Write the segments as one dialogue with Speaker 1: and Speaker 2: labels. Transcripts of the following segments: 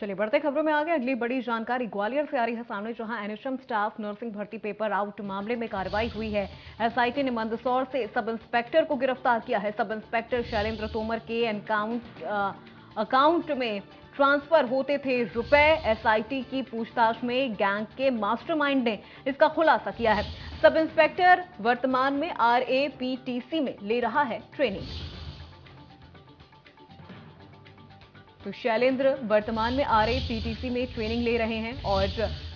Speaker 1: चलिए बढ़ते खबरों में आगे अगली बड़ी जानकारी ग्वालियर से आ रही है सामने, जहां एनएचएम स्टाफ नर्सिंग भर्ती पेपर आउट मामले में कार्रवाई हुई है। एसआईटी ने मंदसौर से सब इंस्पेक्टर को गिरफ्तार किया है। सब इंस्पेक्टर शैलेंद्र तोमर के अकाउंट में ट्रांसफर होते थे रुपए। एसआईटी की पूछताछ में गैंग के मास्टरमाइंड ने इसका खुलासा किया है। सब इंस्पेक्टर वर्तमान में आरएपीटीसी में ले रहा है ट्रेनिंग। तो शैलेंद्र वर्तमान में आरएपीटीसी में ट्रेनिंग ले रहे हैं और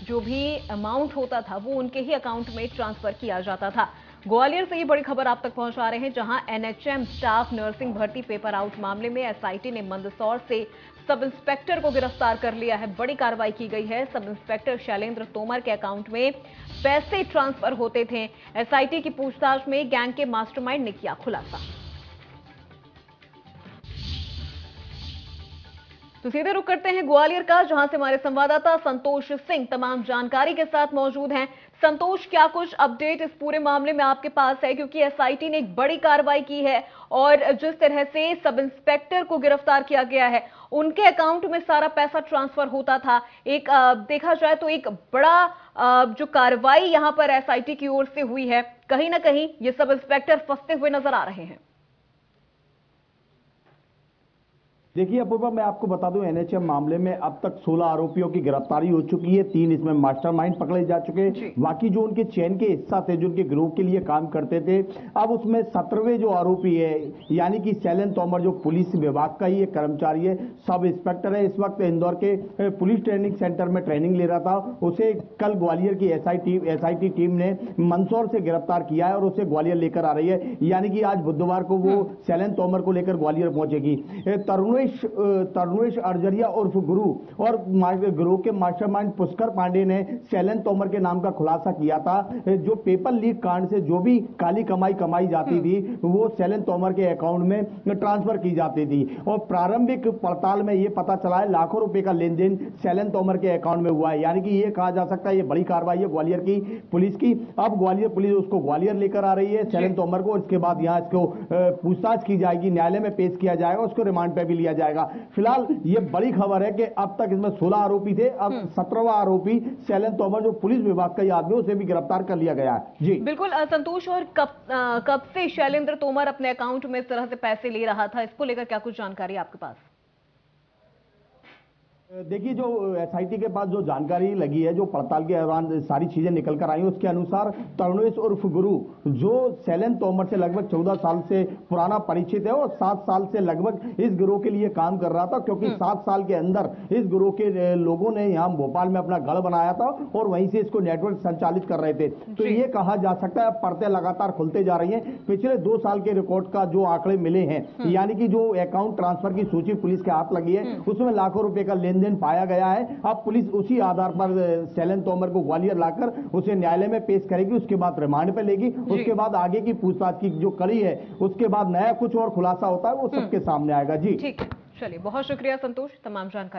Speaker 1: जो भी अमाउंट होता था वो उनके ही अकाउंट में ट्रांसफर किया जाता था। ग्वालियर से ये बड़ी खबर आप तक पहुंचा रहे हैं, जहां एनएचएम स्टाफ नर्सिंग भर्ती पेपर आउट मामले में एसआईटी ने मंदसौर से सब इंस्पेक्टर को गिरफ्तार कर लिया है। बड़ी कार्रवाई की गई है। सब इंस्पेक्टर शैलेंद्र तोमर के अकाउंट में पैसे ट्रांसफर होते थे। एसआईटी की पूछताछ में गैंग के मास्टरमाइंड ने किया खुलासा। तो सीधे रुक करते हैं ग्वालियर का, जहां से हमारे संवाददाता संतोष सिंह तमाम जानकारी के साथ मौजूद हैं। संतोष, क्या कुछ अपडेट इस पूरे मामले में आपके पास है, क्योंकि एसआईटी ने एक बड़ी कार्रवाई की है और जिस तरह से सब इंस्पेक्टर को गिरफ्तार किया गया है, उनके अकाउंट में सारा पैसा ट्रांसफर होता था। एक देखा जाए तो एक बड़ा जो कार्रवाई यहां पर एसआईटी की ओर से हुई है, कहीं ना कहीं ये सब इंस्पेक्टर फंसते हुए नजर आ रहे हैं।
Speaker 2: देखिए अपूर्वा, मैं आपको बता दूं, एनएचएम मामले में अब तक 16 आरोपियों की गिरफ्तारी हो चुकी है। 3 इसमें मास्टरमाइंड पकड़े जा चुके हैं। बाकी जो उनके चैन के हिस्सा थे, जो उनके ग्रुप के लिए काम करते थे, अब उसमें 17वें जो आरोपी है, यानी कि शैलेंद्र तोमर, जो पुलिस विभाग का ही एक कर्मचारी है, सब इंस्पेक्टर है, इस वक्त इंदौर के पुलिस ट्रेनिंग सेंटर में ट्रेनिंग ले रहा था। उसे कल ग्वालियर की एसआईटी टीम ने मंदसौर से गिरफ्तार किया है और उसे ग्वालियर लेकर आ रही है। यानी कि आज बुधवार को वो शैलेंद्र तोमर को लेकर ग्वालियर पहुंचेगी। तरुणेश अर्जरिया उर्फ गुरु और गुरु के मास्टरमाइंड पुष्कर पांडे ने शैलेंद्र तोमर के नाम का खुलासा किया था। जो पेपर लीक कांड से जो भी काली कमाई जाती थी, वो शैलेंद्र तोमर के अकाउंट में ट्रांसफर की जाती थी और प्रारंभिक पड़ताल में यह पता चला है लाखों रुपए का लेन देन शैलेंद्र तोमर के अकाउंट में हुआ है। यानी कि यह कहा जा सकता है ये बड़ी कार्रवाई है ग्वालियर की पुलिस की। अब ग्वालियर पुलिस उसको ग्वालियर लेकर आ रही है, शैलेंद्र तोमर को। इसके बाद यहाँ इसको पूछताछ की जाएगी, न्यायालय में पेश किया जाएगा, उसको रिमांड पे भी लिया जाएगा। फिलहाल ये बड़ी खबर है कि अब तक इसमें 16 आरोपी थे, अब 17वां आरोपी शैलेंद्र तोमर, जो पुलिस विभाग का ही आदमी, उसे भी गिरफ्तार कर लिया गया है। जी
Speaker 1: बिल्कुल संतोष, और कब से शैलेंद्र तोमर अपने अकाउंट में इस तरह से पैसे ले रहा था, इसको लेकर क्या कुछ जानकारी आपके पास?
Speaker 2: देखिए, जो एसआईटी के पास जो जानकारी लगी है, जो पड़ताल के दौरान सारी चीजें निकल कर आई, उसके अनुसार तरुणेश उर्फ गुरु, जो शैलेंद्र तोमर से लगभग 14 साल से पुराना परिचित है और 7 साल से लगभग इस गिरोह के लिए काम कर रहा था, क्योंकि 7 साल के अंदर इस गिरोह के लोगों ने यहाँ भोपाल में अपना गढ़ बनाया था और वहीं से इसको नेटवर्क संचालित कर रहे थे। तो ये कहा जा सकता है पर्दे लगातार खुलते जा रही है। पिछले 2 साल के रिकॉर्ड का जो आंकड़े मिले हैं, यानी कि जो अकाउंट ट्रांसफर की सूची पुलिस के हाथ लगी है, उसमें लाखों रुपए का लेन देन पाया गया है। अब पुलिस उसी आधार पर शैलेंद्र तोमर को ग्वालियर लाकर उसे न्यायालय में पेश करेगी, उसके बाद रिमांड पे लेगी, उसके बाद आगे की पूछताछ की जो कड़ी है, उसके बाद नया कुछ और खुलासा होता है वो सबके सामने आएगा। जी
Speaker 1: ठीक है, चलिए बहुत शुक्रिया संतोष तमाम जानकारी।